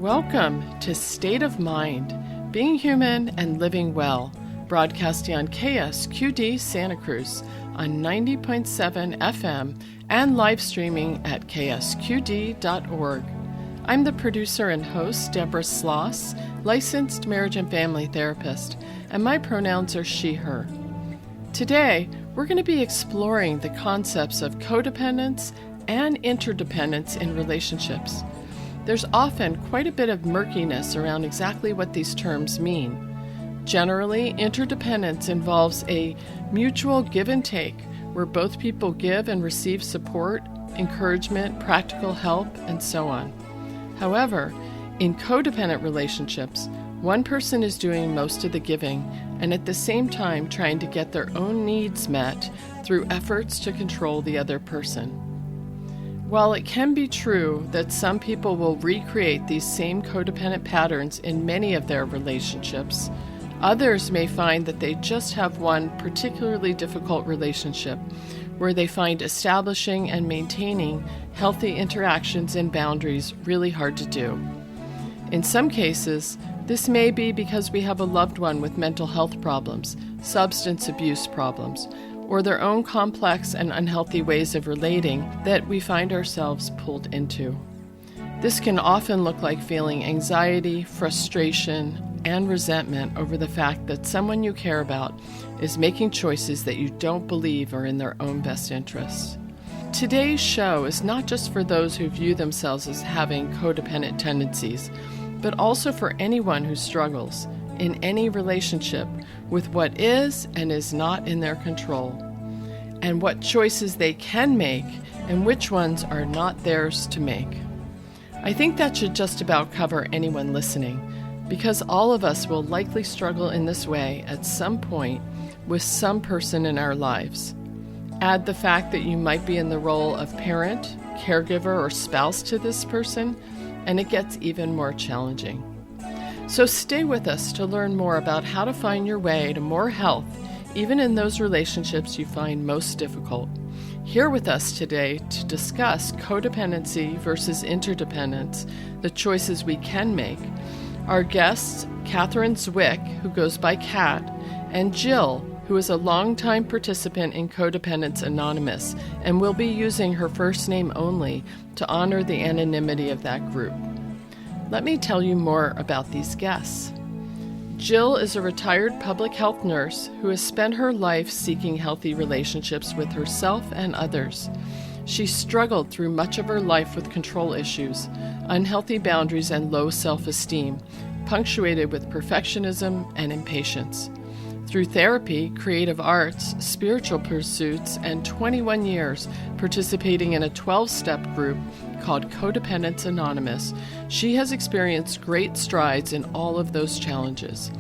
Welcome to State of Mind, Being Human and Living Well, broadcasting on KSQD Santa Cruz on 90.7 FM and live streaming at ksqd.org. I'm the producer and host, Deborah Sloss, licensed marriage and family therapist, and my pronouns are she, her. Today, we're going to be exploring the concepts of codependence and interdependence in relationships. There's often quite a bit of murkiness around exactly what these terms mean. Generally, interdependence involves a mutual give and take, where both people give and receive support, encouragement, practical help, and so on. However, in codependent relationships, one person is doing most of the giving and at the same time trying to get their own needs met through efforts to control the other person. While it can be true that some people will recreate these same codependent patterns in many of their relationships, others may find that they just have one particularly difficult relationship where they find establishing and maintaining healthy interactions and boundaries really hard to do. In some cases, this may be because we have a loved one with mental health problems, substance abuse problems, or their own complex and unhealthy ways of relating that we find ourselves pulled into. This can often look like feeling anxiety, frustration, and resentment over the fact that someone you care about is making choices that you don't believe are in their own best interests. Today's show is not just for those who view themselves as having codependent tendencies, but also for anyone who struggles in any relationship with what is and is not in their control, and what choices they can make and which ones are not theirs to make. I think that should just about cover anyone listening, because all of us will likely struggle in this way at some point with some person in our lives. Add the fact that you might be in the role of parent, caregiver, or spouse to this person, and it gets even more challenging. So stay with us to learn more about how to find your way to more health, even in those relationships you find most difficult. Here with us today to discuss codependency versus interdependence, the choices we can make, our guests, Catherine Zwick, who goes by Kat, and Jill, who is a longtime participant in Codependence Anonymous and will be using her first name only to honor the anonymity of that group. Let me tell you more about these guests. Jill is a retired public health nurse who has spent her life seeking healthy relationships with herself and others. She struggled through much of her life with control issues, unhealthy boundaries, and low self-esteem, punctuated with perfectionism and impatience. Through therapy, creative arts, spiritual pursuits, and 21 years participating in a 12-step group called Codependence Anonymous, she has experienced great strides in all of those challenges.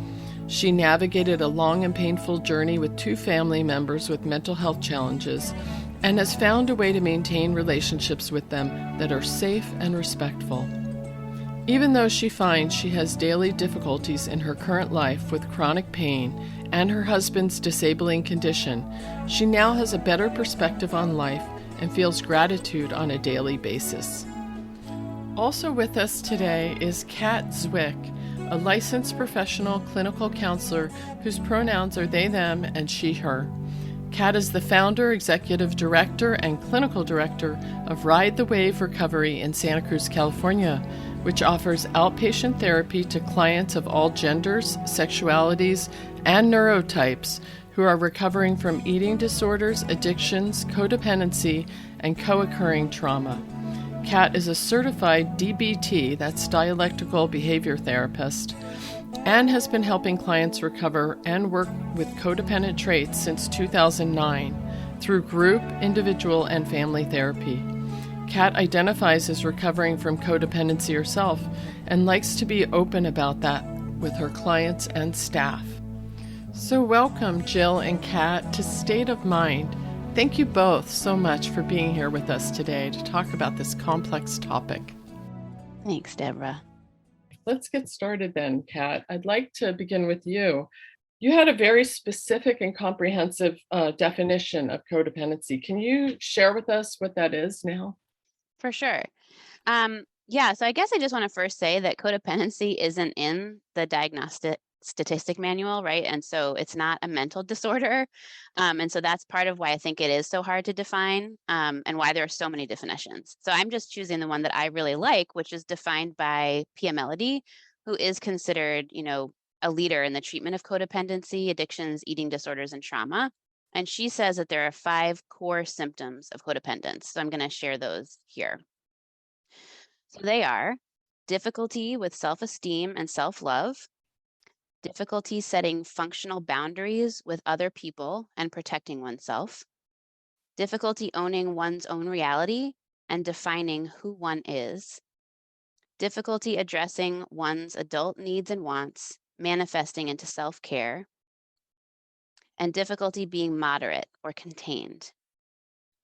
She navigated a long and painful journey with 2 family members with mental health challenges and has found a way to maintain relationships with them that are safe and respectful. Even though she finds she has daily difficulties in her current life with chronic pain and her husband's disabling condition, she now has a better perspective on life and feels gratitude on a daily basis. Also with us today is Kat Zwick, a licensed professional clinical counselor whose pronouns are they, them, and she, her. Kat is the founder, executive director, and clinical director of Ride the Wave Recovery in Santa Cruz, California, which offers outpatient therapy to clients of all genders, sexualities, and neurotypes who are recovering from eating disorders, addictions, codependency, and co-occurring trauma. Kat is a certified DBT, that's dialectical behavior therapist, and has been helping clients recover and work with codependent traits since 2009 through group, individual, and family therapy. Kat identifies as recovering from codependency herself and likes to be open about that with her clients and staff. So welcome, Jill and Kat, to State of Mind. Thank you both so much for being here with us today to talk about this complex topic. Thanks, Deborah. Let's get started then, Kat. I'd like to begin with you. You had a very specific and comprehensive definition of codependency. Can you share with us what that is now? For sure. Yeah, so I guess I just want to first say that codependency isn't in the diagnostic statistic manual, right? And so it's not a mental disorder. And so that's part of why I think it is so hard to define, and why there are so many definitions. So I'm just choosing the one that I really like, which is defined by Pia Melody, who is considered, a leader in the treatment of codependency, addictions, eating disorders, and trauma. And she says that there are 5 core symptoms of codependence. So I'm going to share those here. So they are difficulty with self esteem and self love, difficulty setting functional boundaries with other people and protecting oneself, difficulty owning one's own reality and defining who one is, difficulty addressing one's adult needs and wants, manifesting into self care, and difficulty being moderate or contained.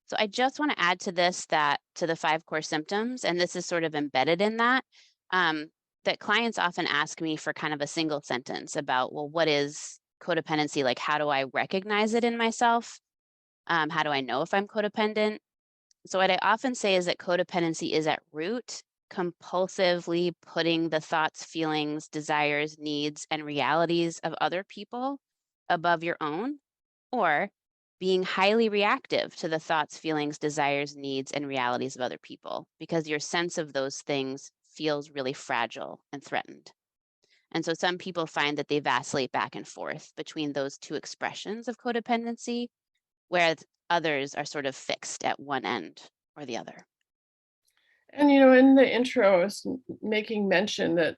So I just want to add to this that to the 5 core symptoms, and this is sort of embedded in that, that clients often ask me for kind of a single sentence about, well, what is codependency? Like, how do I recognize it in myself? How do I know if I'm codependent? So what I often say is that codependency is at root compulsively putting the thoughts, feelings, desires, needs, and realities of other people above your own, or being highly reactive to the thoughts, feelings, desires, needs, and realities of other people because your sense of those things feels really fragile and threatened. And so some people find that they vacillate back and forth between those two expressions of codependency, whereas others are sort of fixed at one end or the other. And in the intro, I was making mention that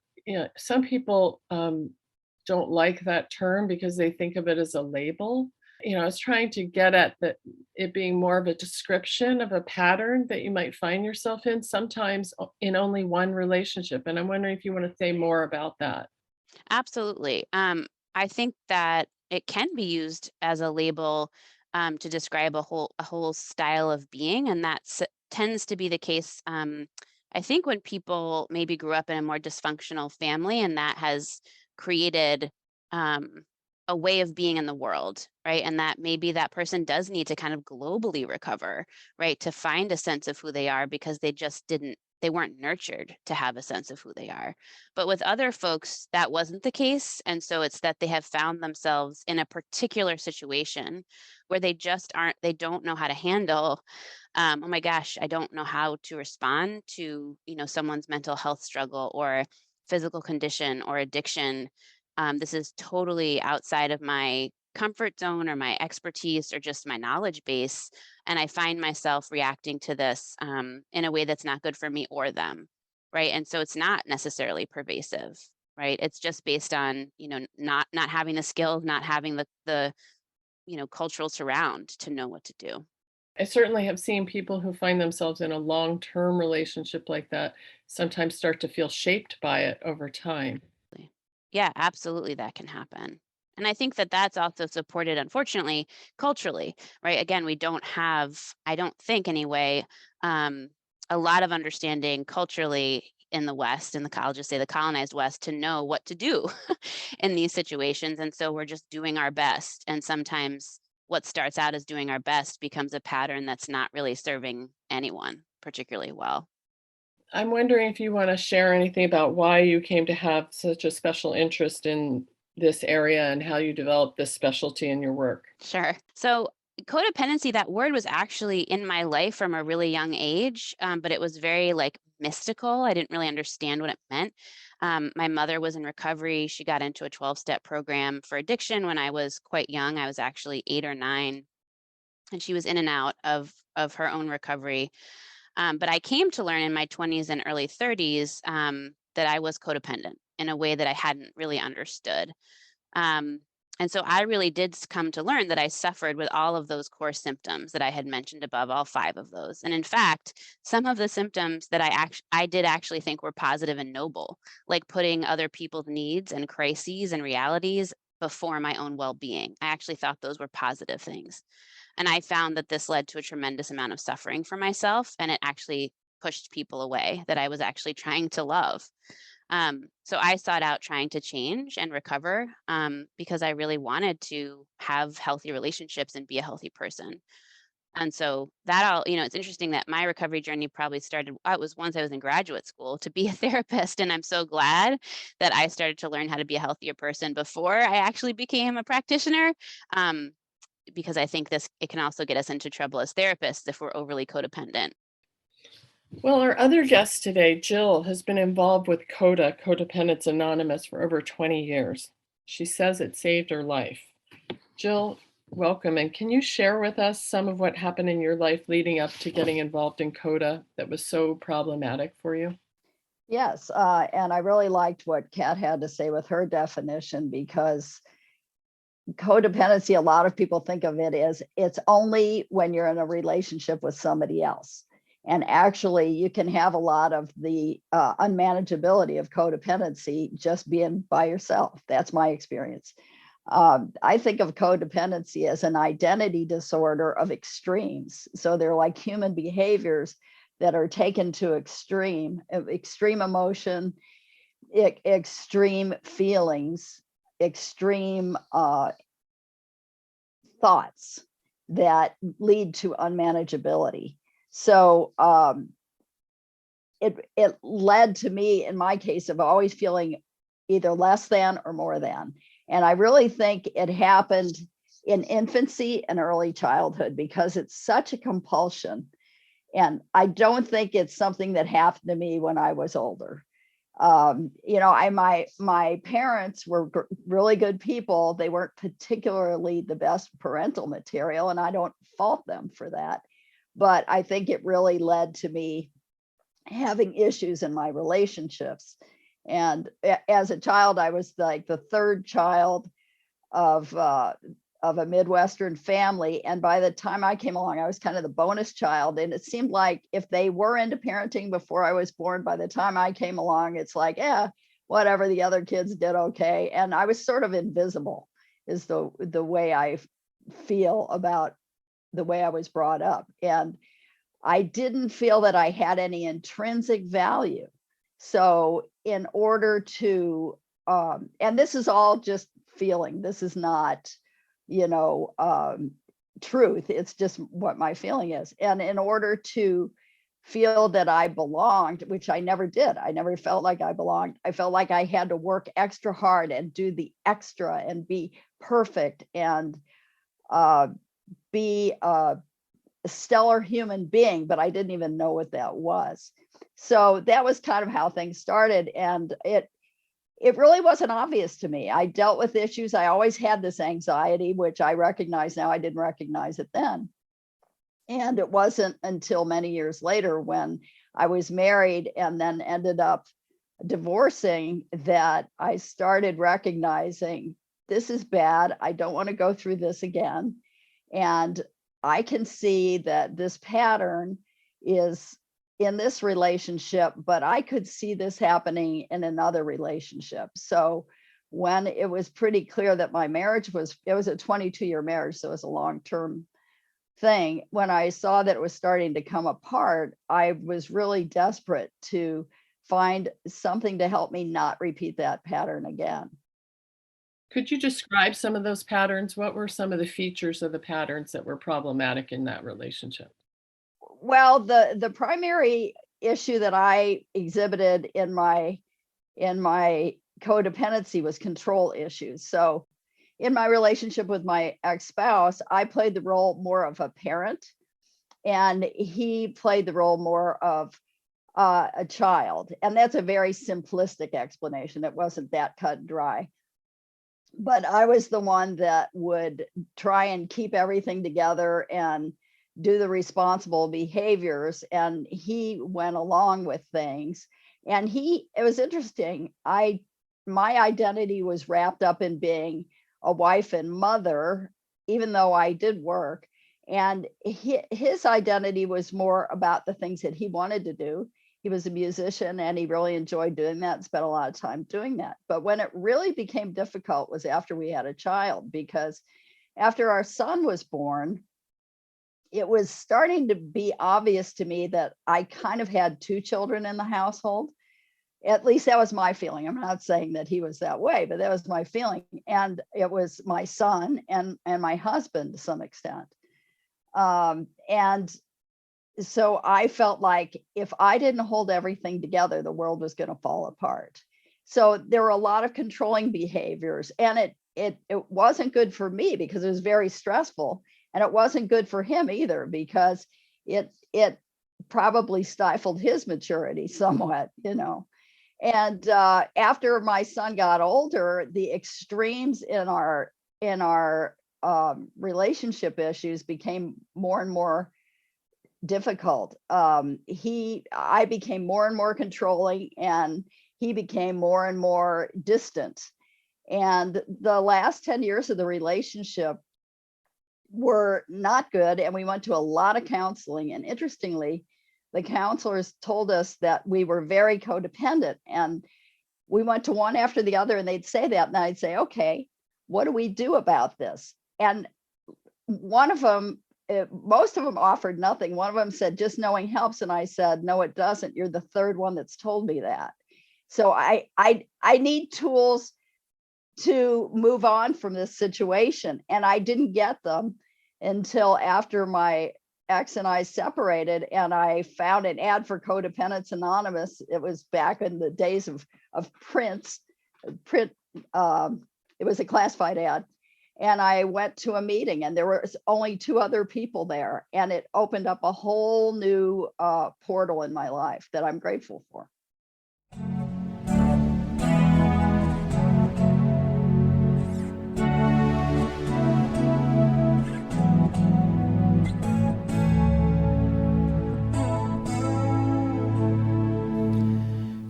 some people don't like that term because they think of it as a label. I was trying to get at that it being more of a description of a pattern that you might find yourself in, sometimes in only one relationship. And I'm wondering if you want to say more about that. Absolutely. I think that it can be used as a label, to describe a whole style of being, and tends to be the case. I think when people maybe grew up in a more dysfunctional family, and that has created um, a way of being in the world, right? And that maybe that person does need to kind of globally recover, right, to find a sense of who they are because they weren't nurtured to have a sense of who they are. But with other folks, that wasn't the case. And so it's that they have found themselves in a particular situation where they don't know how to handle, oh my gosh, I don't know how to respond to, someone's mental health struggle or physical condition or addiction. This is totally outside of my comfort zone or my expertise or just my knowledge base. And I find myself reacting to this, in a way that's not good for me or them, right? And so it's not necessarily pervasive, right? It's just based on, not having the skills, not having the cultural surround to know what to do. I certainly have seen people who find themselves in a long-term relationship like that sometimes start to feel shaped by it over time. Yeah, absolutely, that can happen. And I think that that's also supported, unfortunately, culturally, right? Again, we don't have, I don't think anyway, um, a lot of understanding culturally in the West, in I'll just say the colonized West, to know what to do in these situations. And so we're just doing our best. And sometimes what starts out as doing our best becomes a pattern that's not really serving anyone particularly well. I'm wondering if you want to share anything about why you came to have such a special interest in this area and how you developed this specialty in your work. Sure. So codependency, that word was actually in my life from a really young age, but it was very like mystical. I didn't really understand what it meant. My mother was in recovery. She got into a 12-step program for addiction when I was quite young. I was actually 8 or 9, and she was in and out of her own recovery. But I came to learn in my 20s and early 30s, that I was codependent in a way that I hadn't really understood. Um, and so I really did come to learn that I suffered with all of those core symptoms that I had mentioned above, all 5 of those. And in fact, some of the symptoms that I did actually think were positive and noble, like putting other people's needs and crises and realities before my own well-being. I actually thought those were positive things. And I found that this led to a tremendous amount of suffering for myself, and it actually pushed people away that I was actually trying to love. So I sought out trying to change and recover, because I really wanted to have healthy relationships and be a healthy person. And so that all, it's interesting that my recovery journey probably started, it was once I was in graduate school to be a therapist. And I'm so glad that I started to learn how to be a healthier person before I actually became a practitioner. Um, because I think it can also get us into trouble as therapists if we're overly codependent. Well, our other guest today, Jill, has been involved with Codependence Anonymous, for over 20 years. She says it saved her life. Jill, welcome. And can you share with us some of what happened in your life leading up to getting involved in CODA that was so problematic for you? Yes, and I really liked what Kat had to say with her definition, because codependency, a lot of people think of it as it's only when you're in a relationship with somebody else. And actually, you can have a lot of the unmanageability of codependency just being by yourself. That's my experience. I think of codependency as an identity disorder of extremes. So they're like human behaviors that are taken to extreme emotion, extreme feelings, extreme thoughts that lead to unmanageability. So it led to me, in my case, of always feeling either less than or more than. And I really think it happened in infancy and early childhood because it's such a compulsion. And I don't think it's something that happened to me when I was older. My parents were really good people. They weren't particularly the best parental material, and I don't fault them for that. But I think it really led to me having issues in my relationships. And as a child, I was like the third child of a Midwestern family. And by the time I came along, I was kind of the bonus child. And it seemed like if they were into parenting before I was born, by the time I came along, it's like, yeah, whatever, the other kids did okay. And I was sort of invisible, is the way I feel about the way I was brought up. And I didn't feel that I had any intrinsic value. So in order to, and this is all just feeling, this is not, truth. It's just what my feeling is. And in order to feel that I belonged, which I never did, I never felt like I belonged. I felt like I had to work extra hard and do the extra and be perfect and be a stellar human being, but I didn't even know what that was. So that was kind of how things started. And it really wasn't obvious to me. I dealt with issues. I always had this anxiety, which I recognize now. I didn't recognize it then. And it wasn't until many years later when I was married and then ended up divorcing that I started recognizing this is bad. I don't want to go through this again. And I can see that this pattern is in this relationship, but I could see this happening in another relationship. So when it was pretty clear that my marriage it was a 22-year marriage, so it was a long-term thing. When I saw that it was starting to come apart, I was really desperate to find something to help me not repeat that pattern again. Could you describe some of those patterns? What were some of the features of the patterns that were problematic in that relationship? Well, the primary issue that I exhibited in my codependency was control issues. So in my relationship with my ex-spouse, I played the role more of a parent, and he played the role more of a child. And that's a very simplistic explanation. It wasn't that cut and dry. But I was the one that would try and keep everything together and do the responsible behaviors. And he went along with things. And it was interesting. My identity was wrapped up in being a wife and mother, even though I did work. And his identity was more about the things that he wanted to do. He was a musician and he really enjoyed doing that and spent a lot of time doing that. But when it really became difficult was after we had a child, because after our son was born, it was starting to be obvious to me that I kind of had two children in the household. At least that was my feeling. I'm not saying that he was that way, but that was my feeling. And it was my son and my husband to some extent. And so I felt like if I didn't hold everything together, the world was going to fall apart. So there were a lot of controlling behaviors, and it wasn't good for me because it was very stressful, and it wasn't good for him either because it probably stifled his maturity somewhat, you know. And after my son got older, the extremes in our relationship issues became more and more difficult. I became more and more controlling, and he became more and more distant. And the last 10 years of the relationship were not good. And we went to a lot of counseling. And interestingly, the counselors told us that we were very codependent. And we went to one after the other, and they'd say that. And I'd say, okay, what do we do about this? And one of them, most of them offered nothing. One of them said, just knowing helps. And I said, no, it doesn't. You're the third one that's told me that. So I need tools to move on from this situation. And I didn't get them until after my ex and I separated, and I found an ad for Codependence Anonymous. It was back in the days of print. It was a classified ad. And I went to a meeting, and there was only 2 other people there. And it opened up a whole new portal in my life that I'm grateful for.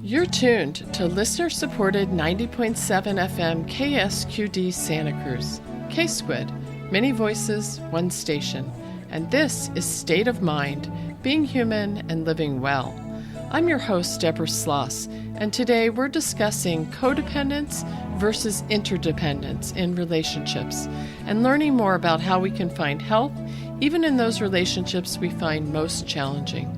You're tuned to listener-supported 90.7 FM KSQD Santa Cruz, K-Squid, many voices, one station. And this is State of Mind, being human and living well. I'm your host, Deborah Sloss, and today we're discussing codependence versus interdependence in relationships and learning more about how we can find health even in those relationships we find most challenging.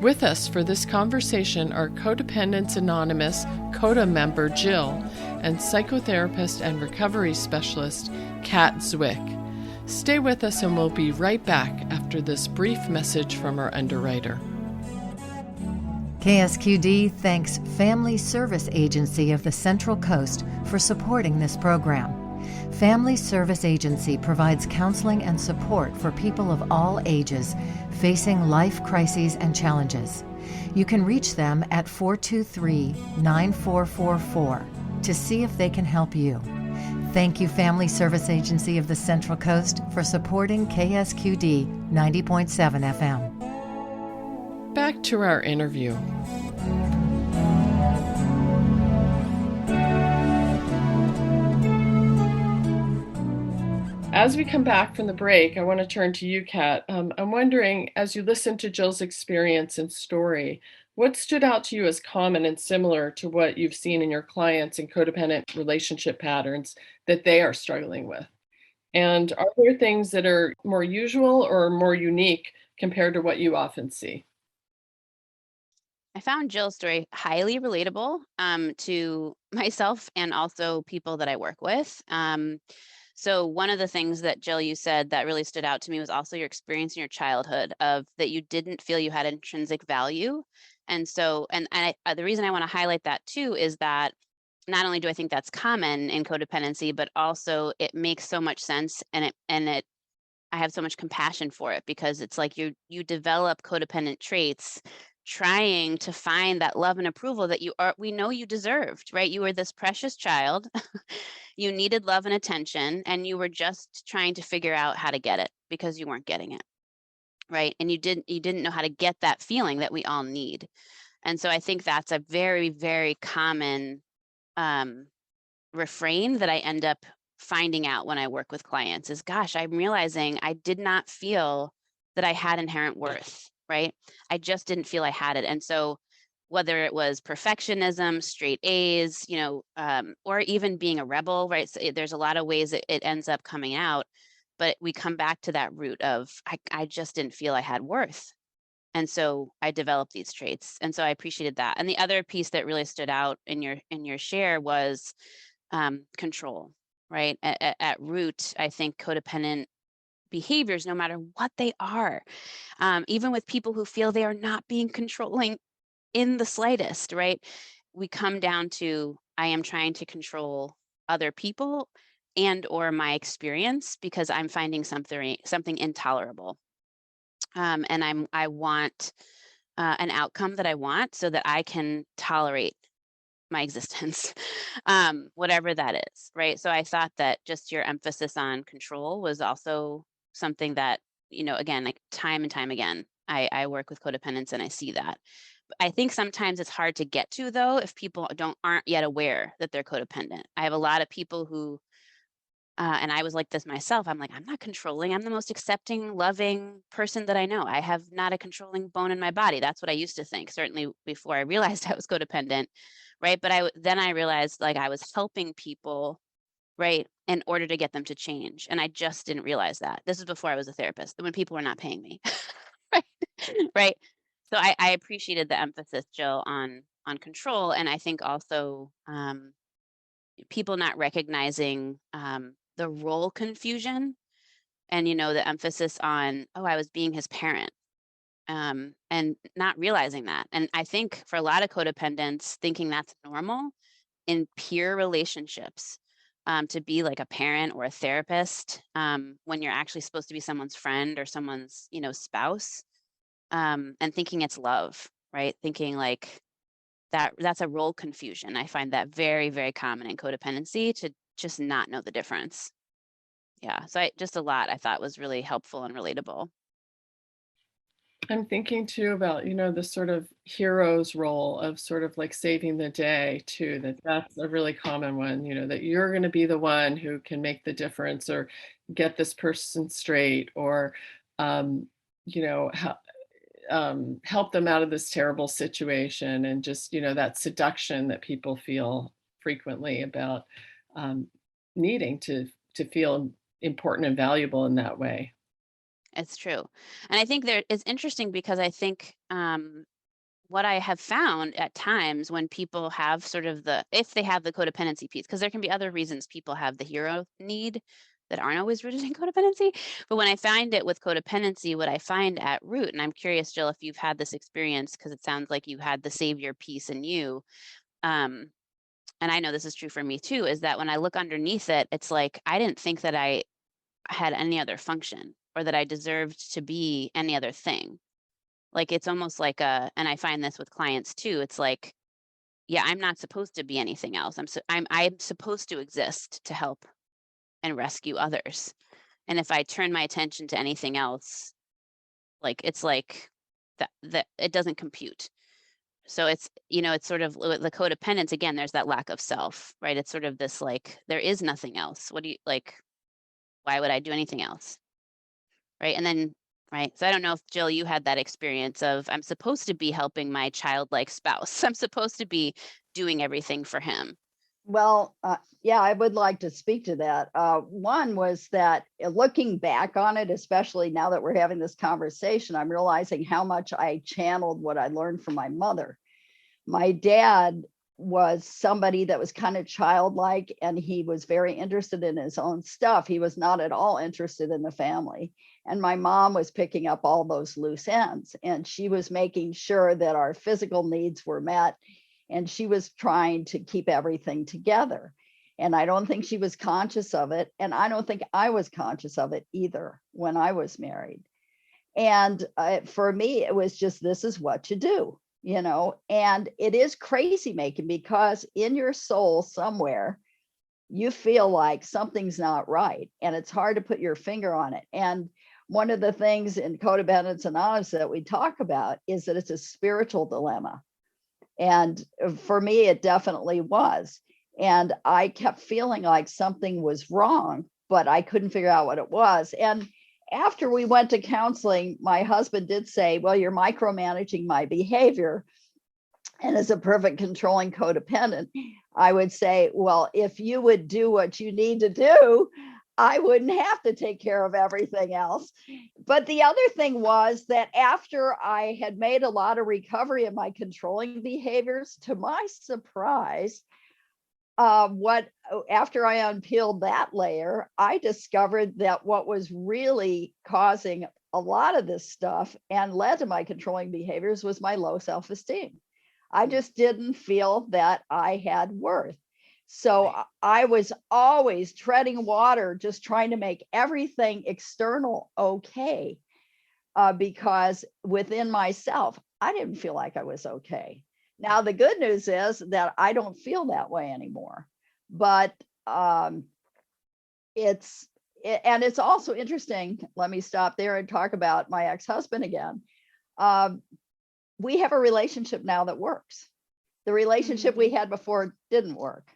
With us for this conversation are Codependence Anonymous CODA member Jill and psychotherapist and recovery specialist Kat Zwick. Stay with us and we'll be right back after this brief message from our underwriter. KSQD thanks Family Service Agency of the Central Coast for supporting this program. Family Service Agency provides counseling and support for people of all ages facing life crises and challenges. You can reach them at 423-9444 to see if they can help you. Thank you, Family Service Agency of the Central Coast, for supporting KSQD 90.7 FM. Back to our interview. As we come back from the break, I want to turn to you, Kat. I'm wondering, as you listen to Jill's experience and story, what stood out to you as common and similar to what you've seen in your clients and codependent relationship patterns that they are struggling with? And are there things that are more usual or more unique compared to what you often see? I found Jill's story highly relatable to myself and also people that I work with. So one of the things that Jill, you said that really stood out to me was also your experience in your childhood of that you didn't feel you had intrinsic value. And so, the reason I want to highlight that too is that not only do I think that's common in codependency, but also it makes so much sense, and I have so much compassion for it because it's like you develop codependent traits trying to find that love and approval that we know you deserved, right? You were this precious child. You needed love and attention, and you were just trying to figure out how to get it because you weren't getting it, right? And you didn't know how to get that feeling that we all need. And so I think that's a very, very common refrain that I end up finding out when I work with clients is, gosh, I'm realizing I did not feel that I had inherent worth, right? I just didn't feel I had it. And so whether it was perfectionism, straight A's, or even being a rebel, right? So there's a lot of ways it ends up coming out, but we come back to that root of, I just didn't feel I had worth. And so I developed these traits. And so I appreciated that. And the other piece that really stood out in your share was control, right? At root, I think codependent behaviors, no matter what they are, even with people who feel they are not being controlling in the slightest, right? We come down to, I am trying to control other people and or my experience because I'm finding something intolerable. And I want an outcome that I want so that I can tolerate my existence, whatever that is, right? So I thought that just your emphasis on control was also something that, again, like time and time again, I work with codependents and I see that. I think sometimes it's hard to get to, though, if people aren't yet aware that they're codependent. I have a lot of people who, and I was like this myself. I'm like, I'm not controlling. I'm the most accepting, loving person that I know. I have not a controlling bone in my body. That's what I used to think, certainly before I realized I was codependent, right? But then I realized like I was helping people, right, in order to get them to change. And I just didn't realize that. This is before I was a therapist, when people were not paying me, right? Right. So I appreciated the emphasis, Jill, on control, and I think also people not recognizing the role confusion, and the emphasis on, oh, I was being his parent, and not realizing that. And I think for a lot of codependents, thinking that's normal in peer relationships, to be like a parent or a therapist, when you're actually supposed to be someone's friend or someone's spouse, and thinking it's love, right? Thinking like that's a role confusion. I find that very, very common in codependency, to just not know the difference. Yeah. So just a lot I thought was really helpful and relatable. I'm thinking too about, the sort of hero's role of sort of like saving the day too, that's a really common one, that you're going to be the one who can make the difference or get this person straight or, you know, how, help them out of this terrible situation and just, that seduction that people feel frequently about um, needing to feel important and valuable in that way. It's true. And I think there is interesting because I think what I have found at times when people have sort of if they have the codependency piece, because there can be other reasons people have the hero need that aren't always rooted in codependency. But when I find it with codependency, what I find at root, and I'm curious, Jill, if you've had this experience, because it sounds like you had the savior piece in you. Um, and I know this is true for me too, is that when I look underneath it, it's like I didn't think that I had any other function or that I deserved to be any other thing. Like it's almost like and I find this with clients too. It's like, yeah, I'm not supposed to be anything else. I'm supposed to exist to help and rescue others. And if I turn my attention to anything else, like it's like that it doesn't compute. So it's sort of the codependence again, there's that lack of self, right? It's sort of this like there is nothing else. What do you like? Why would I do anything else? Right. And then, right. So I don't know if Jill, you had that experience of I'm supposed to be helping my childlike spouse. I'm supposed to be doing everything for him. Well, yeah, I would like to speak to that. One was that looking back on it, especially now that we're having this conversation, I'm realizing how much I channeled what I learned from my mother. My dad was somebody that was kind of childlike, and he was very interested in his own stuff. He was not at all interested in the family. And my mom was picking up all those loose ends, and she was making sure that our physical needs were met, and she was trying to keep everything together. And I don't think she was conscious of it. And I don't think I was conscious of it either when I was married. And for me, it was just, this is what you do, and it is crazy making, because in your soul somewhere, you feel like something's not right. And it's hard to put your finger on it. And one of the things in Codependence Anonymous that we talk about is that it's a spiritual dilemma. And for me, it definitely was. And I kept feeling like something was wrong, but I couldn't figure out what it was. And after we went to counseling, my husband did say, well, you're micromanaging my behavior. And as a perfect controlling codependent, I would say, well, if you would do what you need to do, I wouldn't have to take care of everything else. But the other thing was that after I had made a lot of recovery in my controlling behaviors, to my surprise, After I unpeeled that layer, I discovered that what was really causing a lot of this stuff and led to my controlling behaviors was my low self-esteem. I just didn't feel that I had worth. So Right. I was always treading water, just trying to make everything external okay, because within myself, I didn't feel like I was okay. Now, the good news is that I don't feel that way anymore. But it's also interesting. Let me stop there and talk about my ex-husband again. We have a relationship now that works. The relationship we had before didn't work.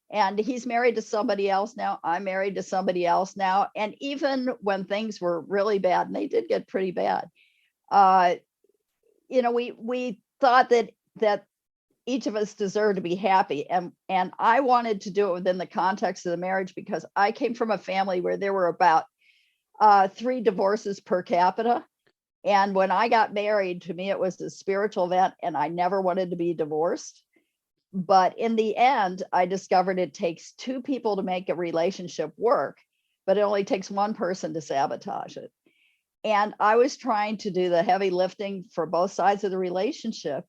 And he's married to somebody else now. I'm married to somebody else now. And even when things were really bad, and they did get pretty bad, we thought that each of us deserved to be happy. And I wanted to do it within the context of the marriage because I came from a family where there were about 3 divorces per capita. And when I got married, to me, it was a spiritual event, and I never wanted to be divorced. But in the end, I discovered it takes 2 people to make a relationship work, but it only takes 1 person to sabotage it. And I was trying to do the heavy lifting for both sides of the relationship.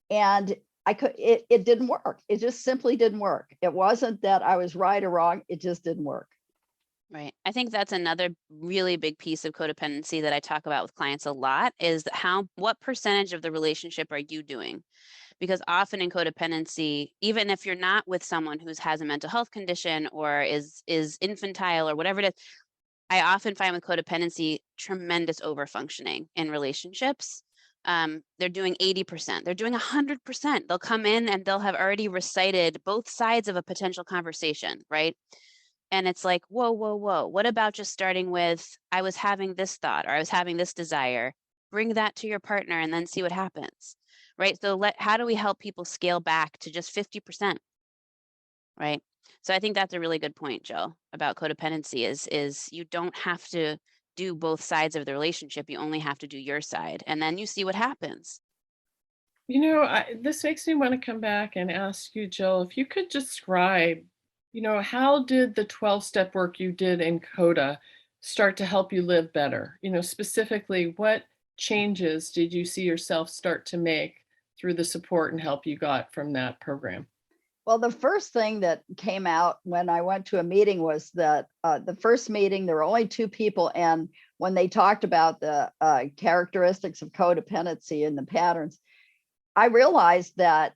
And it didn't work. It just simply didn't work. It wasn't that I was right or wrong. It just didn't work. Right. I think that's another really big piece of codependency that I talk about with clients a lot is what percentage of the relationship are you doing? Because often in codependency, even if you're not with someone who has a mental health condition or is infantile or whatever it is, I often find with codependency, tremendous overfunctioning in relationships. They're doing 80%, they're doing 100%. They'll come in and they'll have already recited both sides of a potential conversation, right? And it's like, whoa, whoa, whoa. What about just starting with, I was having this thought or I was having this desire. Bring that to your partner and then see what happens, right? So how do we help people scale back to just 50%, right? So I think that's a really good point, Jill, about codependency is you don't have to do both sides of the relationship. You only have to do your side, and then you see what happens. This makes me want to come back and ask you, Jill, if you could describe, how did the 12-step work you did in CODA start to help you live better? Specifically, what changes did you see yourself start to make through the support and help you got from that program? Well, the first thing that came out when I went to a meeting was that the first meeting, there were only 2 people. And when they talked about the characteristics of codependency and the patterns, I realized that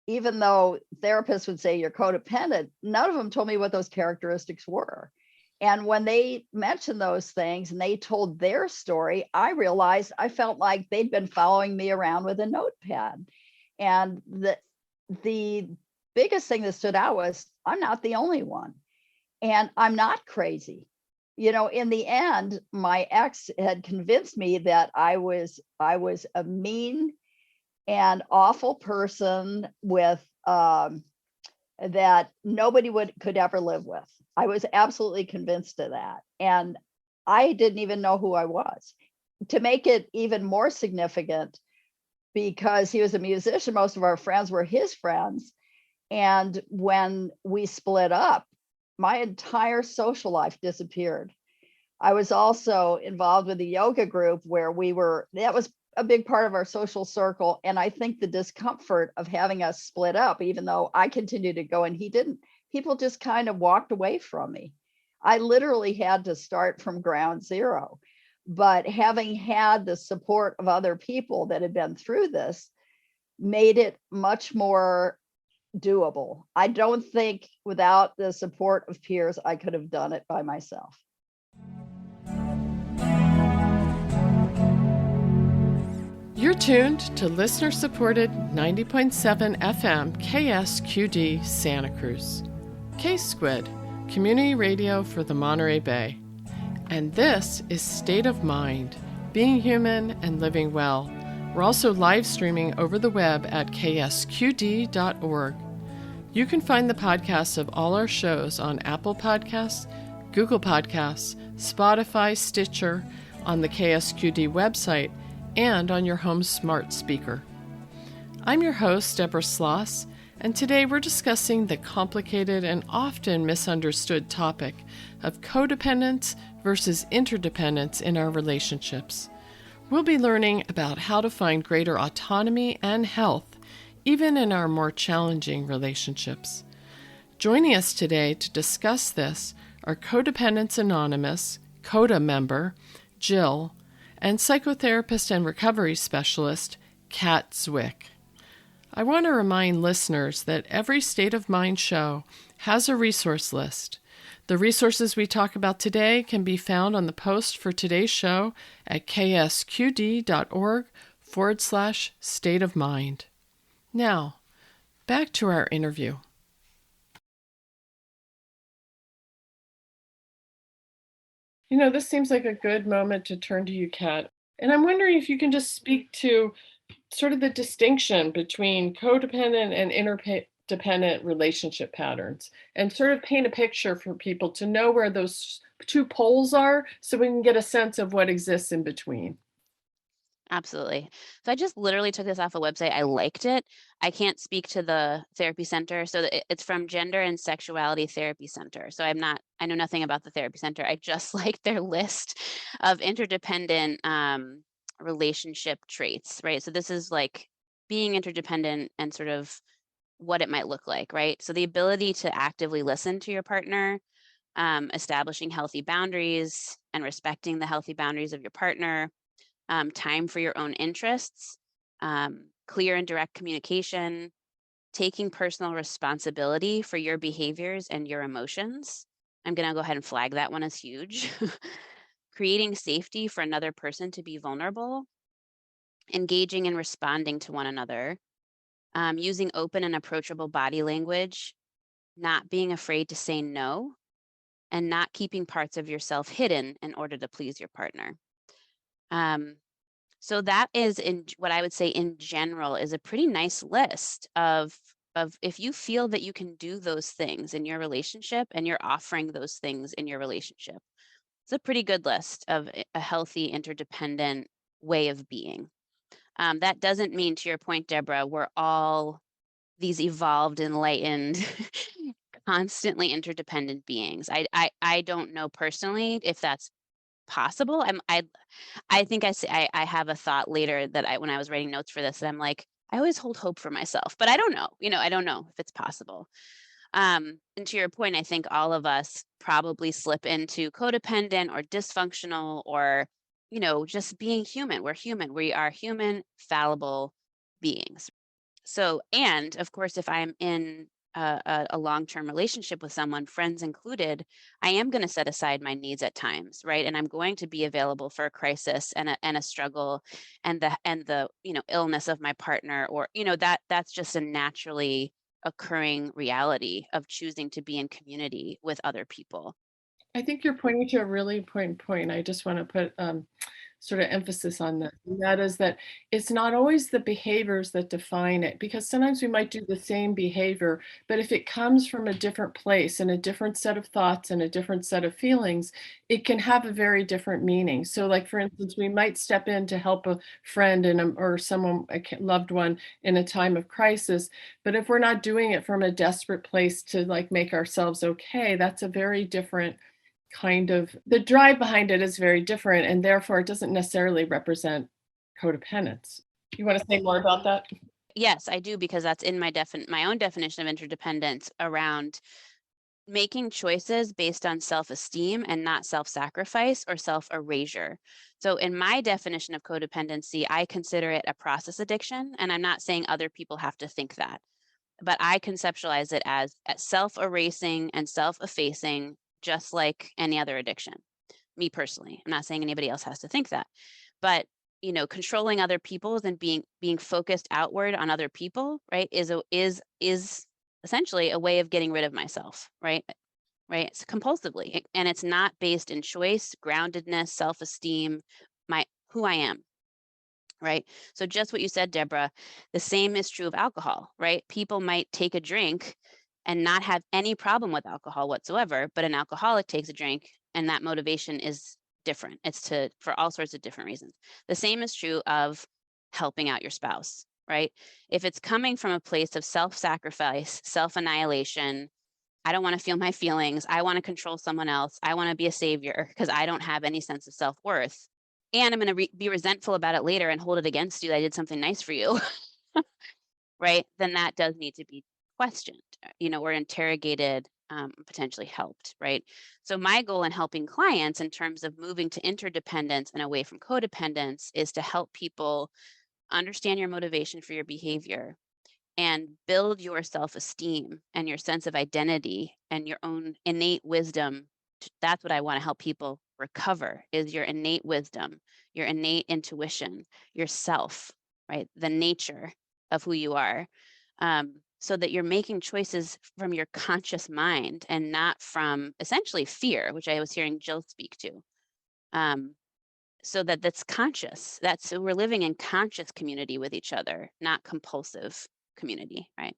even though therapists would say you're codependent, none of them told me what those characteristics were. And when they mentioned those things and they told their story, I realized I felt like they'd been following me around with a notepad. And the biggest thing that stood out was I'm not the only one, and I'm not crazy. In the end, my ex had convinced me that I was a mean and awful person with that nobody could ever live with. I was absolutely convinced of that, and I didn't even know who I was. To make it even more significant, because he was a musician, most of our friends were his friends. And when we split up, my entire social life disappeared. I was also involved with a yoga group where that was a big part of our social circle. And I think the discomfort of having us split up, even though I continued to go and he didn't, people just kind of walked away from me. I literally had to start from ground zero. But having had the support of other people that had been through this made it much more doable. I don't think without the support of peers, I could have done it by myself. You're tuned to listener-supported 90.7 FM KSQD Santa Cruz. K-Squid, community radio for the Monterey Bay. And this is State of Mind, being human and living well. We're also live streaming over the web at ksqd.org. You can find the podcasts of all our shows on Apple Podcasts, Google Podcasts, Spotify, Stitcher, on the KSQD website, and on your home smart speaker. I'm your host, Deborah Sloss, and today we're discussing the complicated and often misunderstood topic of codependence versus interdependence in our relationships. We'll be learning about how to find greater autonomy and health, even in our more challenging relationships. Joining us today to discuss this are Codependence Anonymous, CODA member, Jill, and psychotherapist and recovery specialist, Kat Zwick. I want to remind listeners that every State of Mind show has a resource list. The resources we talk about today can be found on the post for today's show at ksqd.org/state of mind. Now, back to our interview. You know, this seems like a good moment to turn to you, Kat. And I'm wondering if you can just speak to sort of the distinction between codependent and interdependent relationship patterns and sort of paint a picture for people to know where those two poles are so we can get a sense of what exists in between. Absolutely. So I just literally took this off a website. I liked it. I can't speak to the therapy center. So it's from Gender and Sexuality Therapy Center. So I know nothing about the therapy center. I just like their list of interdependent relationship traits, right? So this is like being interdependent and sort of what it might look like, right? So the ability to actively listen to your partner, establishing healthy boundaries and respecting the healthy boundaries of your partner, time for your own interests, clear and direct communication, taking personal responsibility for your behaviors and your emotions. I'm going to go ahead and flag that one as huge. Creating safety for another person to be vulnerable, engaging and responding to one another, using open and approachable body language, not being afraid to say no, and not keeping parts of yourself hidden in order to please your partner. So that is what I would say in general is a pretty nice list of if you feel that you can do those things in your relationship and you're offering those things in your relationship. It's a pretty good list of a healthy, interdependent way of being. That doesn't mean, to your point, Deborah, we're all these evolved, enlightened, constantly interdependent beings. I don't know personally if that's possible. I think I have a thought later that when I was writing notes for this, that I'm like, I always hold hope for myself, but I don't know, I don't know if it's possible. And to your point, I think all of us probably slip into codependent or dysfunctional or, just being human. We're human. We are human, fallible beings. So, and of course, if I'm in a long-term relationship with someone, friends included, I am going to set aside my needs at times, right? And I'm going to be available for a crisis and a struggle, and the illness of my partner, or that's just a naturally occurring reality of choosing to be in community with other people. I think you're pointing to a really important point. I just want to put sort of emphasis on that. And that is that it's not always the behaviors that define it, because sometimes we might do the same behavior, but if it comes from a different place and a different set of thoughts and a different set of feelings, it can have a very different meaning. So like, for instance, we might step in to help a friend or someone, a loved one, in a time of crisis, but if we're not doing it from a desperate place to like make ourselves okay, that's a very different the drive behind it is very different, and therefore it doesn't necessarily represent codependence. You want to say more about that? Yes, I do, because that's in my own definition of interdependence around making choices based on self-esteem and not self-sacrifice or self-erasure. So in my definition of codependency, I consider it a process addiction, and I'm not saying other people have to think that, but I conceptualize it as self-erasing and self-effacing, just like any other addiction. Me personally, I'm not saying anybody else has to think that, but controlling other people's and being focused outward on other people, right, is essentially a way of getting rid of myself, right? It's compulsively, and it's not based in choice, groundedness, self-esteem, who I am, right? So just what you said, Deborah, the same is true of alcohol, right? People might take a drink and not have any problem with alcohol whatsoever, but an alcoholic takes a drink and that motivation is different. It's for all sorts of different reasons. The same is true of helping out your spouse, right? If it's coming from a place of self-sacrifice, self-annihilation, I don't want to feel my feelings, I want to control someone else, I want to be a savior because I don't have any sense of self-worth, and I'm going to be resentful about it later and hold it against you that I did something nice for you, right? Then that does need to be questioned, or interrogated, potentially helped, right? So my goal in helping clients in terms of moving to interdependence and away from codependence is to help people understand your motivation for your behavior and build your self-esteem and your sense of identity and your own innate wisdom. That's what I want to help people recover, is your innate wisdom, your innate intuition, yourself, right? The nature of who you are. So that you're making choices from your conscious mind and not from essentially fear, which I was hearing Jill speak to. So that's conscious. We're living in conscious community with each other, not compulsive community, right?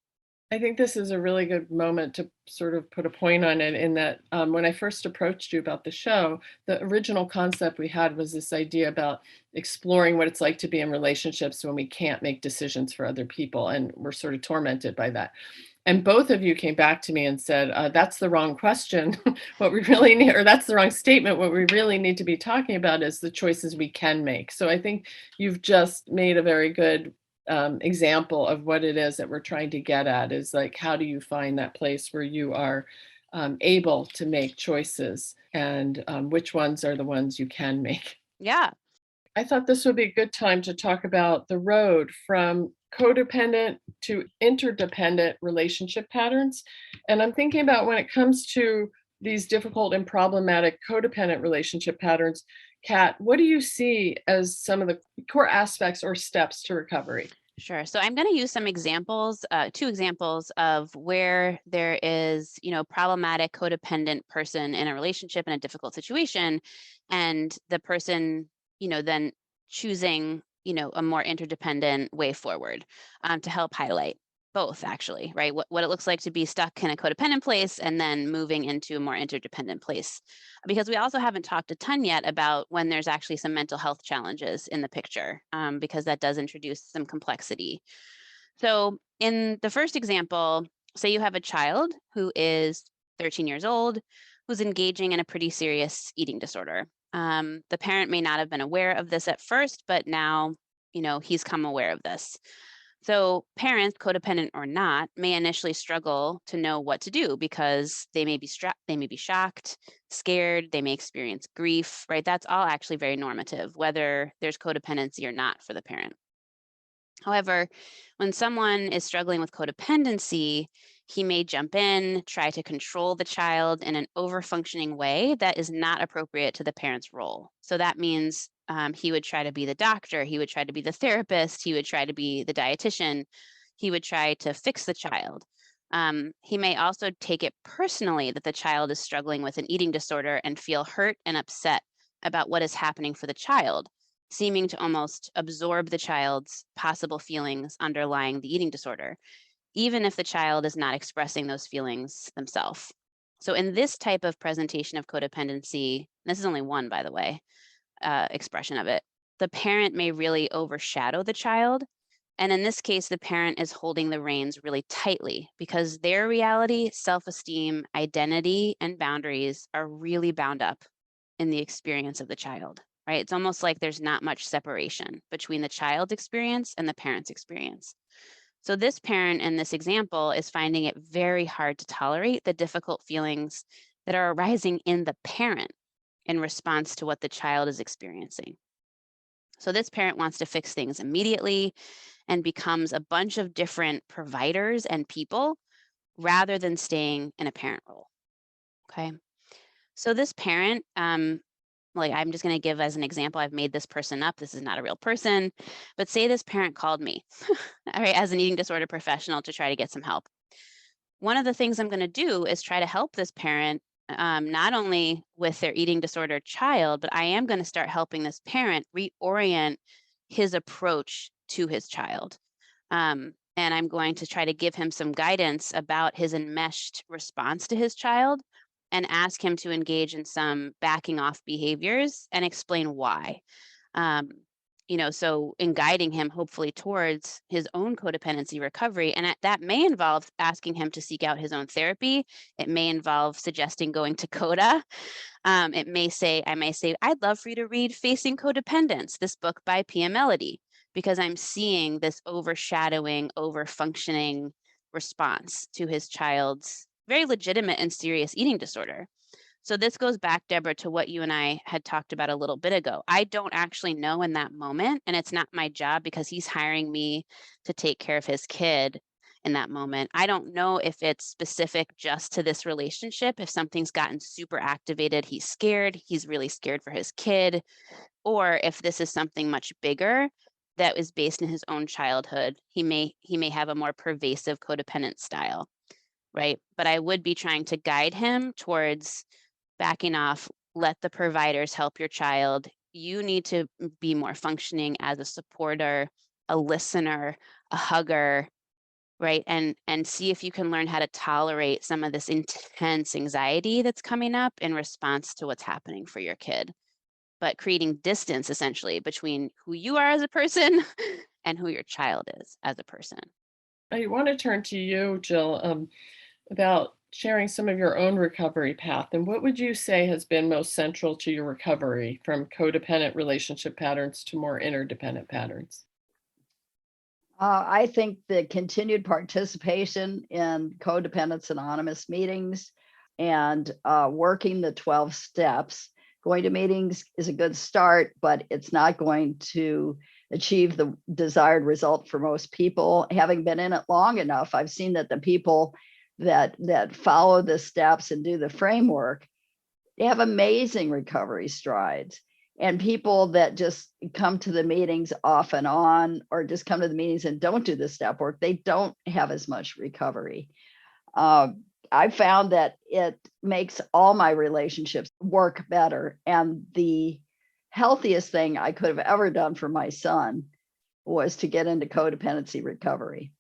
I think this is a really good moment to sort of put a point on it in that when I first approached you about the show, the original concept we had was this idea about exploring what it's like to be in relationships when we can't make decisions for other people and we're sort of tormented by that. And both of you came back to me and said, that's the wrong question. What we really need, or that's the wrong statement. What we really need to be talking about is the choices we can make. So I think you've just made a very good example of what it is that we're trying to get at, is like, how do you find that place where you are able to make choices, and which ones are the ones you can make? Yeah. I thought this would be a good time to talk about the road from codependent to interdependent relationship patterns. And I'm thinking about when it comes to these difficult and problematic codependent relationship patterns, Kat, what do you see as some of the core aspects or steps to recovery? Sure. So I'm going to use some examples, two examples of where there is, problematic codependent person in a relationship in a difficult situation, and the person, then choosing, a more interdependent way forward, to help highlight both, actually, right? What it looks like to be stuck in a codependent place and then moving into a more interdependent place. Because we also haven't talked a ton yet about when there's actually some mental health challenges in the picture, because that does introduce some complexity. So in the first example, say you have a child who is 13 years old, who's engaging in a pretty serious eating disorder. The parent may not have been aware of this at first, but now, he's come aware of this. So parents, codependent or not, may initially struggle to know what to do because they may be shocked, scared, they may experience grief, right? That's all actually very normative, whether there's codependency or not for the parent. However, when someone is struggling with codependency, he may jump in, try to control the child in an over-functioning way that is not appropriate to the parent's role. So that means he would try to be the doctor, he would try to be the therapist, he would try to be the dietitian, he would try to fix the child. He may also take it personally that the child is struggling with an eating disorder and feel hurt and upset about what is happening for the child, seeming to almost absorb the child's possible feelings underlying the eating disorder, even if the child is not expressing those feelings themselves. So in this type of presentation of codependency, this is only one, by the way, expression of it, the parent may really overshadow the child. And in this case, the parent is holding the reins really tightly because their reality, self-esteem, identity, and boundaries are really bound up in the experience of the child, right? It's almost like there's not much separation between the child's experience and the parent's experience. So this parent in this example is finding it very hard to tolerate the difficult feelings that are arising in the parent in response to what the child is experiencing. So this parent wants to fix things immediately and becomes a bunch of different providers and people rather than staying in a parent role. Okay. So this parent, like I'm just going to give as an example, I've made this person up. This is not a real person, but say this parent called me, all right, as an eating disorder professional to try to get some help. One of the things I'm going to do is try to help this parent, not only with their eating disorder child, but I am going to start helping this parent reorient his approach to his child. And I'm going to try to give him some guidance about his enmeshed response to his child and ask him to engage in some backing off behaviors and explain why. So in guiding him hopefully towards his own codependency recovery, and that may involve asking him to seek out his own therapy. It may involve suggesting going to CODA. I may say, I'd love for you to read Facing Codependence, this book by Pia Melody, because I'm seeing this overshadowing, overfunctioning response to his child's very legitimate and serious eating disorder. So this goes back, Deborah, to what you and I had talked about a little bit ago. I don't actually know in that moment, and it's not my job because he's hiring me to take care of his kid in that moment. I don't know if it's specific just to this relationship, if something's gotten super activated, he's scared, he's really scared for his kid, or if this is something much bigger that is based in his own childhood. He may have a more pervasive codependent style, right? But I would be trying to guide him towards backing off, let the providers help your child. You need to be more functioning as a supporter, a listener, a hugger, right? And see if you can learn how to tolerate some of this intense anxiety that's coming up in response to what's happening for your kid. But creating distance essentially between who you are as a person and who your child is as a person. I want to turn to you, Jill, about sharing some of your own recovery path. And what would you say has been most central to your recovery from codependent relationship patterns to more interdependent patterns? I think the continued participation in Codependence Anonymous meetings and working the 12 steps. Going to meetings is a good start, but it's not going to achieve the desired result for most people. Having been in it long enough, I've seen that the people that follow the steps and do the framework, they have amazing recovery strides. And people that just come to the meetings off and on, or just come to the meetings and don't do the step work, they don't have as much recovery. I found that it makes all my relationships work better. And the healthiest thing I could have ever done for my son was to get into codependency recovery.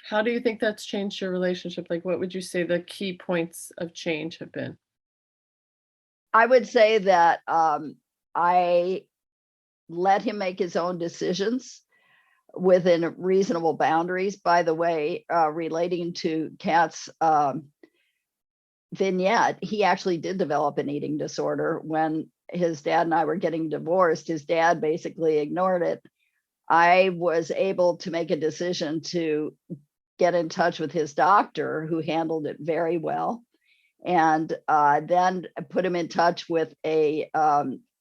How do you think that's changed your relationship? Like, what would you say the key points of change have been? I would say that I let him make his own decisions within reasonable boundaries. By the way, relating to Kat's vignette, he actually did develop an eating disorder. When his dad and I were getting divorced, his dad basically ignored it. I was able to make a decision to get in touch with his doctor, who handled it very well, and then put him in touch with a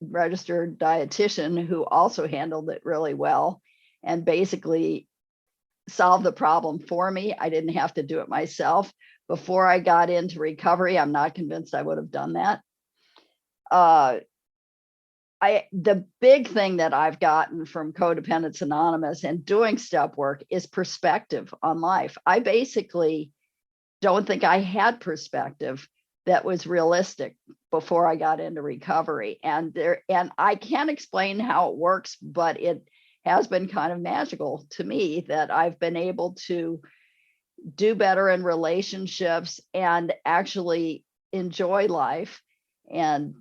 registered dietitian who also handled it really well, and basically solved the problem for me. I didn't have to do it myself. Before I got into recovery, I'm not convinced I would have done that. The big thing that I've gotten from Codependence Anonymous and doing step work is perspective on life. I basically don't think I had perspective that was realistic before I got into recovery. And I can't explain how it works, but it has been kind of magical to me that I've been able to do better in relationships and actually enjoy life. And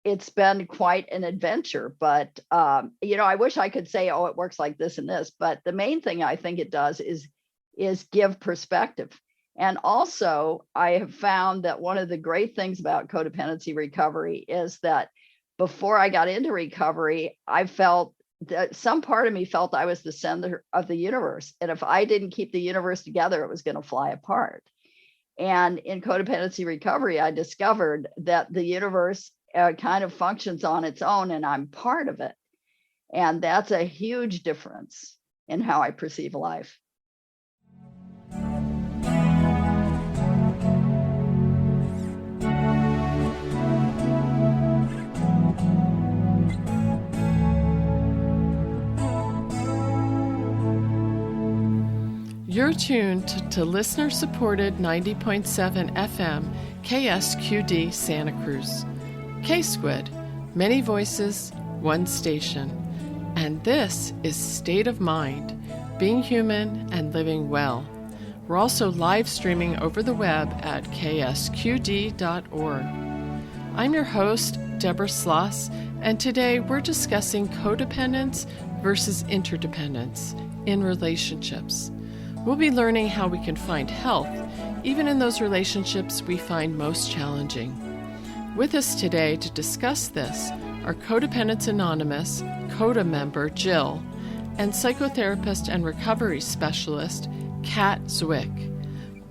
it's been quite an adventure, but I wish I could say, oh, it works like this and this, but the main thing I think it does is give perspective. And also, I have found that one of the great things about codependency recovery is that before I got into recovery, I felt that some part of me felt I was the center of the universe. And if I didn't keep the universe together, it was going to fly apart. And in codependency recovery, I discovered that the universe kind of functions on its own, and I'm part of it. And that's a huge difference in how I perceive life. You're tuned to listener-supported 90.7 FM KSQD Santa Cruz. K-Squid, many voices, one station. And this is State of Mind, being human and living well. We're also live streaming over the web at ksqd.org. I'm your host, Deborah Sloss, and today we're discussing codependence versus interdependence in relationships. We'll be learning how we can find health even in those relationships we find most challenging. With us today to discuss this are Codependence Anonymous, CODA member Jill, and psychotherapist and recovery specialist Kat Zwick.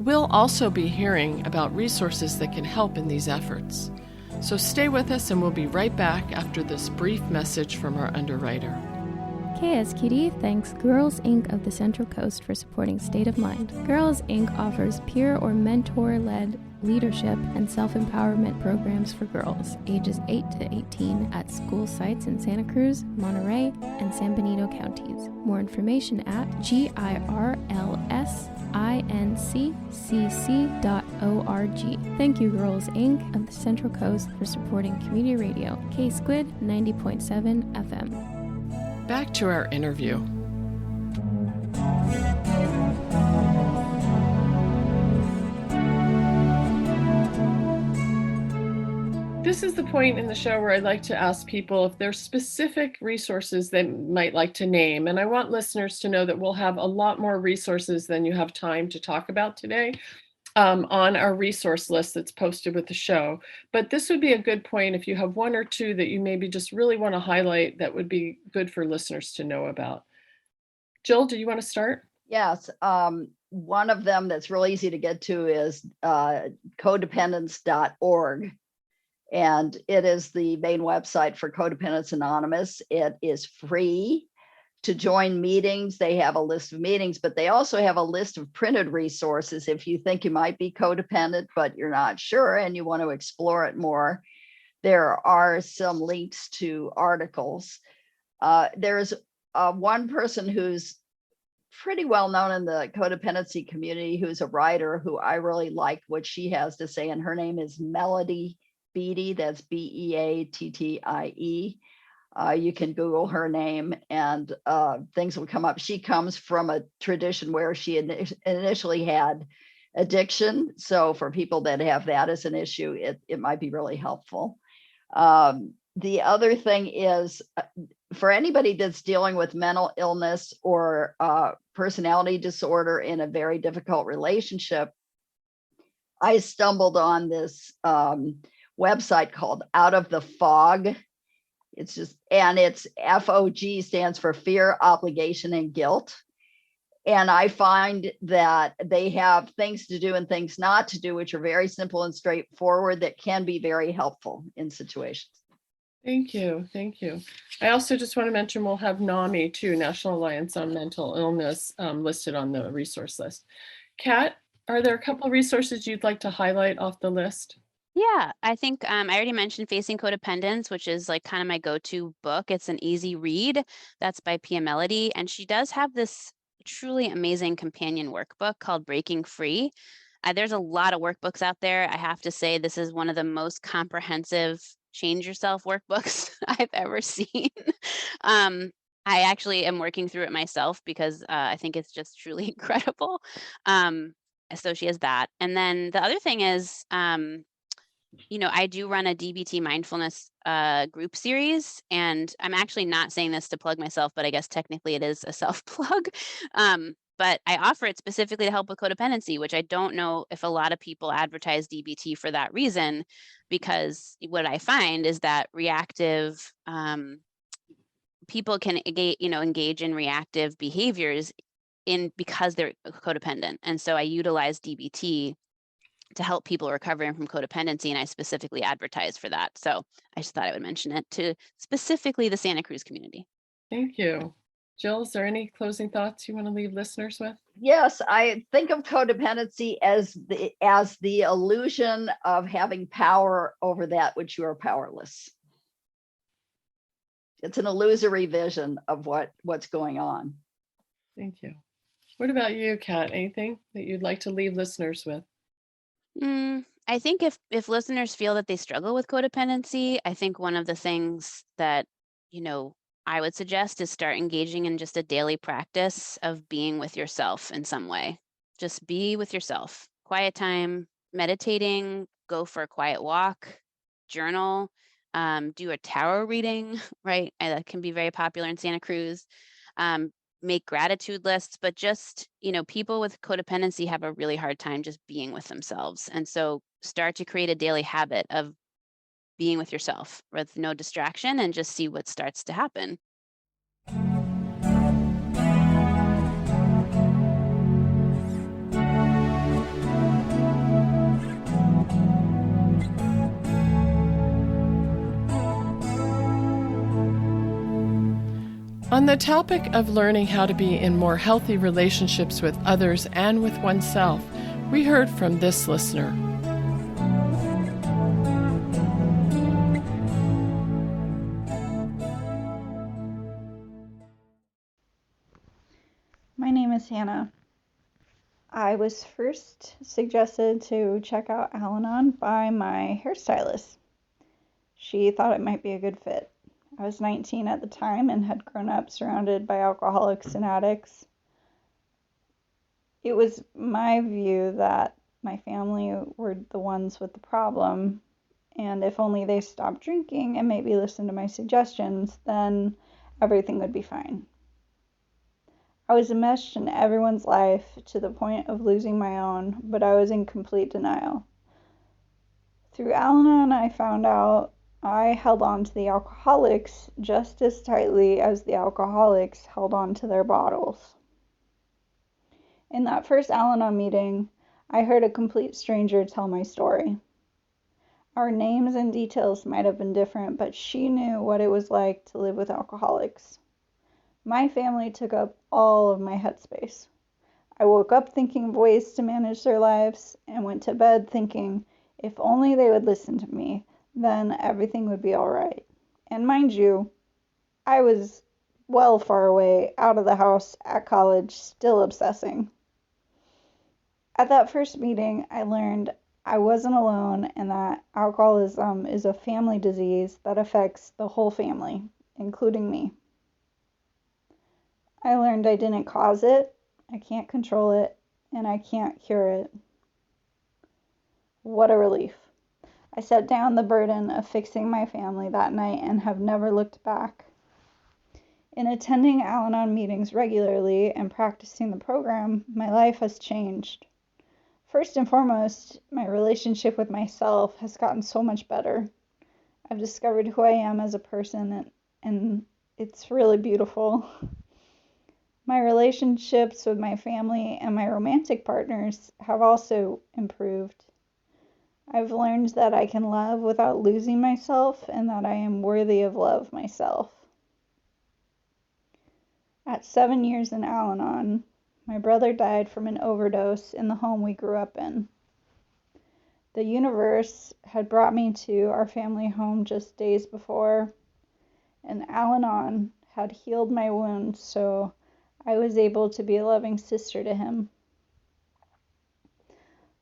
We'll also be hearing about resources that can help in these efforts. So stay with us and we'll be right back after this brief message from our underwriter. KSQD thanks Girls Inc. of the Central Coast for supporting State of Mind. Girls Inc. offers peer or mentor-led leadership and self-empowerment programs for girls ages 8 to 18 at school sites in Santa Cruz, Monterey, and San Benito counties. More information at girlsincc.org. Thank you, Girls Inc. of the Central Coast for supporting community radio, K-Squid 90.7 FM. Back to our interview. This is the point in the show where I'd like to ask people if there's specific resources they might like to name. And I want listeners to know that we'll have a lot more resources than you have time to talk about today on our resource list that's posted with the show. But this would be a good point if you have one or two that you maybe just really want to highlight that would be good for listeners to know about. Jill, do you want to start? Yes. One of them that's real easy to get to is codependence.org. And it is the main website for Codependence Anonymous. It is free to join meetings. They have a list of meetings, but they also have a list of printed resources if you think you might be codependent, but you're not sure and you want to explore it more. There are some links to articles. There's one person who's pretty well known in the codependency community who's a writer who I really like what she has to say, and her name is Melody Beattie. That's Beattie. You can Google her name and things will come up. She comes from a tradition where she initially had addiction. So for people that have that as an issue, it might be really helpful. The other thing is for anybody that's dealing with mental illness or personality disorder in a very difficult relationship, I stumbled on this website called Out of the Fog. It's FOG stands for fear, obligation, and guilt. And I find that they have things to do and things not to do, which are very simple and straightforward that can be very helpful in situations. Thank you. Thank you. I also just want to mention we'll have NAMI too, National Alliance on Mental Illness, listed on the resource list. Kat, are there a couple of resources you'd like to highlight off the list? Yeah, I think I already mentioned Facing Codependence, which is like kind of my go-to book. It's an easy read. That's by Pia Melody. And she does have this truly amazing companion workbook called Breaking Free. There's a lot of workbooks out there. I have to say this is one of the most comprehensive change yourself workbooks I've ever seen. I actually am working through it myself because I think it's just truly incredible. So she has that. And then the other thing is, I do run a DBT mindfulness group series, and I'm actually not saying this to plug myself, but I guess technically it is a self-plug. But I offer it specifically to help with codependency, which I don't know if a lot of people advertise DBT for that reason, because what I find is that reactive people can engage in reactive behaviors because they're codependent. And so I utilize DBT to help people recovering from codependency, and I specifically advertise for that. So I just thought I would mention it to specifically the Santa Cruz community. Thank you. Jill, is there any closing thoughts you want to leave listeners with? Yes, I think of codependency as the illusion of having power over that which you are powerless. It's an illusory vision of what's going on. Thank you. What about you, Kat? Anything that you'd like to leave listeners with? I think if listeners feel that they struggle with codependency, I think one of the things that, I would suggest is start engaging in just a daily practice of being with yourself in some way. Just be with yourself. Quiet time, meditating, go for a quiet walk, journal. do a tarot reading, right? And that can be very popular in Santa Cruz. Make gratitude lists, but just, people with codependency have a really hard time just being with themselves. And so start to create a daily habit of being with yourself with no distraction and just see what starts to happen. On the topic of learning how to be in more healthy relationships with others and with oneself, we heard from this listener. My name is Hannah. I was first suggested to check out Al-Anon by my hairstylist. She thought it might be a good fit. I was 19 at the time and had grown up surrounded by alcoholics and addicts. It was my view that my family were the ones with the problem, and if only they stopped drinking and maybe listened to my suggestions, then everything would be fine. I was enmeshed in everyone's life to the point of losing my own, but I was in complete denial. Through Al-Anon, I found out I held on to the alcoholics just as tightly as the alcoholics held on to their bottles. In that first Al-Anon meeting, I heard a complete stranger tell my story. Our names and details might have been different, but she knew what it was like to live with alcoholics. My family took up all of my headspace. I woke up thinking of ways to manage their lives and went to bed thinking if only they would listen to me, then everything would be all right. And mind you, I was well far away, out of the house, at college, still obsessing. At that first meeting, I learned I wasn't alone and that alcoholism is a family disease that affects the whole family, including me. I learned I didn't cause it, I can't control it, and I can't cure it. What a relief. I set down the burden of fixing my family that night and have never looked back. In attending Al-Anon meetings regularly and practicing the program, my life has changed. First and foremost, my relationship with myself has gotten so much better. I've discovered who I am as a person, and it's really beautiful. My relationships with my family and my romantic partners have also improved. I've learned that I can love without losing myself and that I am worthy of love myself. At 7 years in Al-Anon, my brother died from an overdose in the home we grew up in. The universe had brought me to our family home just days before, and Al-Anon had healed my wounds, so I was able to be a loving sister to him.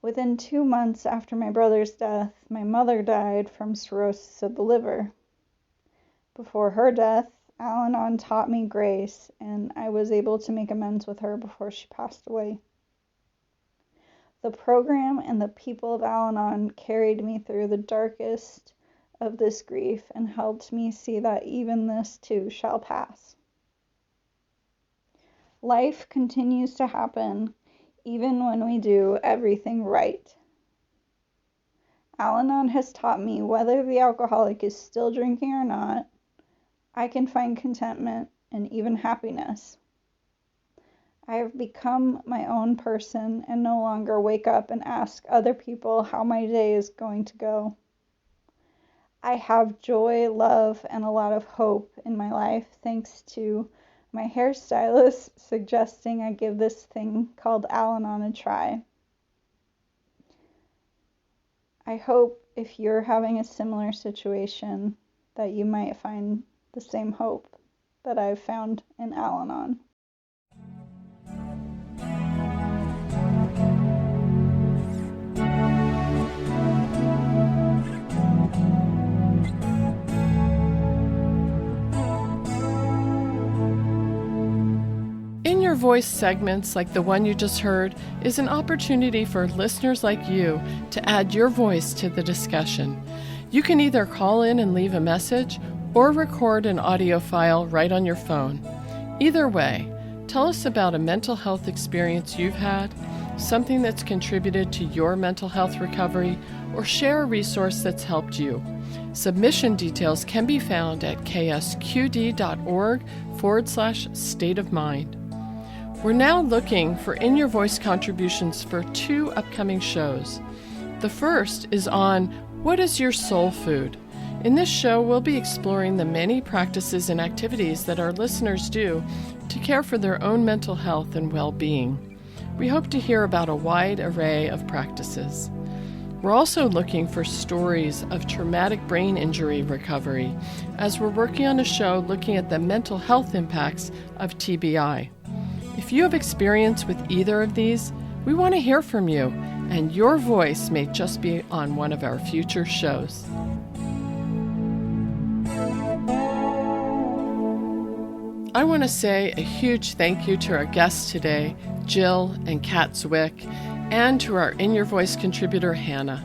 Within 2 months after my brother's death, my mother died from cirrhosis of the liver. Before her death, Al-Anon taught me grace, and I was able to make amends with her before she passed away. The program and the people of Al-Anon carried me through the darkest of this grief and helped me see that even this too shall pass. Life continues to happen even when we do everything right. Al-Anon has taught me whether the alcoholic is still drinking or not, I can find contentment and even happiness. I have become my own person and no longer wake up and ask other people how my day is going to go. I have joy, love, and a lot of hope in my life thanks to my hairstylist suggesting I give this thing called Al-Anon a try. I hope if you're having a similar situation that you might find the same hope that I've found in Al-Anon. Inner Voice segments like the one you just heard is an opportunity for listeners like you to add your voice to the discussion. You can either call in and leave a message or record an audio file right on your phone. Either way, tell us about a mental health experience you've had, something that's contributed to your mental health recovery, or share a resource that's helped you. Submission details can be found at ksqd.org/state of mind. We're now looking for In Your Voice contributions for 2 upcoming shows. The first is on What is Your Soul Food? In this show, we'll be exploring the many practices and activities that our listeners do to care for their own mental health and well-being. We hope to hear about a wide array of practices. We're also looking for stories of traumatic brain injury recovery, as we're working on a show looking at the mental health impacts of TBI. If you have experience with either of these, we want to hear from you, and your voice may just be on one of our future shows. I want to say a huge thank you to our guests today, Jill and Kat Zwick, and to our In Your Voice contributor, Hannah.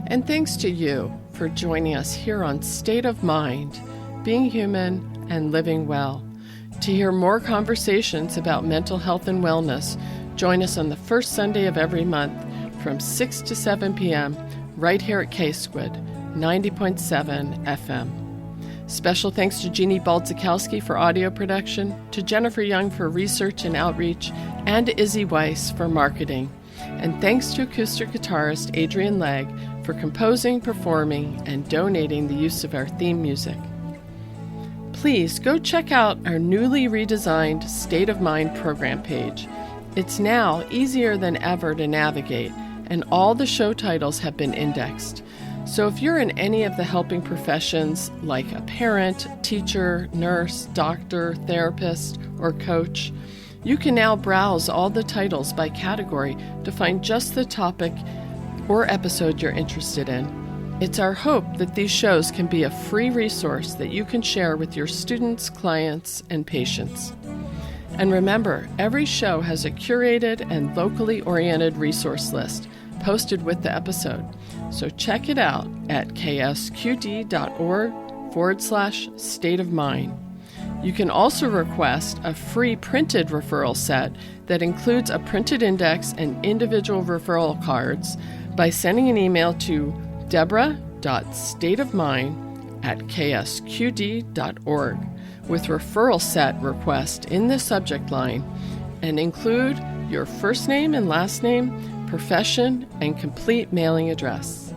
And thanks to you for joining us here on State of Mind, Being Human and Living Well. To hear more conversations about mental health and wellness, join us on the first Sunday of every month from 6 to 7 p.m. right here at KSQD 90.7 FM. Special thanks to Jeannie Baldzikowski for audio production, to Jennifer Young for research and outreach, and to Izzy Weiss for marketing. And thanks to acoustic guitarist Adrian Legg for composing, performing, and donating the use of our theme music. Please go check out our newly redesigned State of Mind program page. It's now easier than ever to navigate, and all the show titles have been indexed. So if you're in any of the helping professions like a parent, teacher, nurse, doctor, therapist, or coach, you can now browse all the titles by category to find just the topic or episode you're interested in. It's our hope that these shows can be a free resource that you can share with your students, clients, and patients. And remember, every show has a curated and locally oriented resource list posted with the episode. So check it out at ksqd.org/state of mind. You can also request a free printed referral set that includes a printed index and individual referral cards by sending an email to debra.stateofmind@ksqd.org with referral set request in the subject line, and include your first name and last name, profession, and complete mailing address.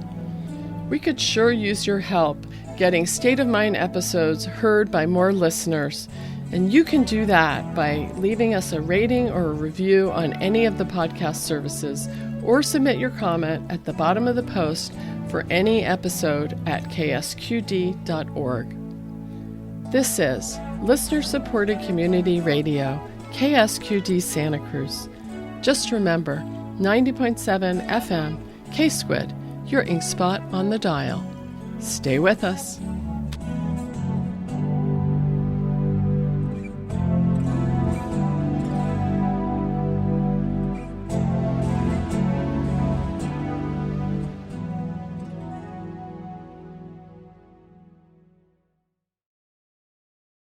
We could sure use your help getting State of Mind episodes heard by more listeners, and you can do that by leaving us a rating or a review on any of the podcast services, or submit your comment at the bottom of the post for any episode at ksqd.org. This is listener-supported community radio, KSQD Santa Cruz. Just remember, 90.7 FM, KSQD, your ink spot on the dial. Stay with us.